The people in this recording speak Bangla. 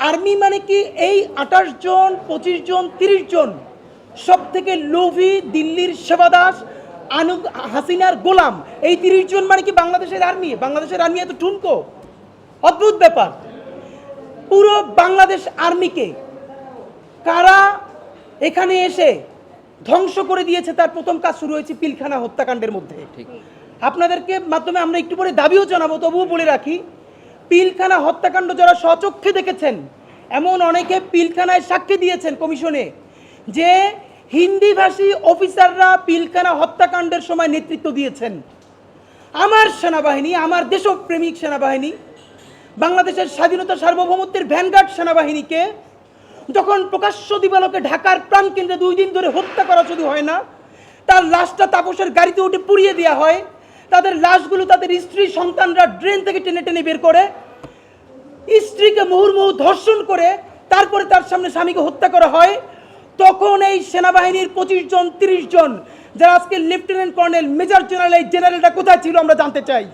আর্মি মানে কি এই 28 জন 25 জন 30 জন সব থেকে লোভী দিল্লির সেবাদাস হাসিনার গোলাম, এই 30 জন মানে কি বাংলাদেশের আর্মি? বাংলাদেশের আর্মি এত ঠুনকো? অদ্ভুত ব্যাপার। পুরো বাংলাদেশ আর্মিকে কারা এখানে এসে ধ্বংস করে দিয়েছে, তার প্রথম কাজ শুরু হয়েছে পিলখানা হত্যাকাণ্ডের মধ্যে। আপনাদেরকে মাধ্যমে আমরা একটু পরে দাবিও জানাবো, তবুও বলে রাখি, পিলখানা হত্যাকাণ্ড যারা স্বচক্ষে দেখেছেন, এমন অনেকে পিলখানায় সাক্ষী দিয়েছেন কমিশনে যে হিন্দিভাষী অফিসাররা পিলখানা হত্যাকাণ্ডের সময় নেতৃত্ব দিয়েছেন। আমার সেনাবাহিনী, আমার দেশপ্রেমিক সেনাবাহিনী, বাংলাদেশের স্বাধীনতা সার্বভৌমত্বের ভ্যানগার্ড সেনাবাহিনীকে যখন প্রকাশ্য দিবালোকে ঢাকার প্রাণকেন্দ্রে 2 দিন ধরে হত্যা করা শুধু হয় না, তার লাশটা তাপসের গাড়িতে উঠে পুড়িয়ে দেওয়া হয়, তাদের লাশগুলো তাদের স্ত্রী সন্তানরা ড্রেন থেকে টেনে টেনে বের করে, স্ত্রীকে মুহুর্মুহু ধর্ষণ করে তারপরে তার সামনে স্বামীকে হত্যা করা হয়, তখন এই সেনাবাহিনীর 25 জন 30 জন যারা আজকে লেফটেন্যান্ট কর্নেল মেজর জেনারেল, এই জেনারেলটা কোথায় ছিল আমরা জানতে চাই।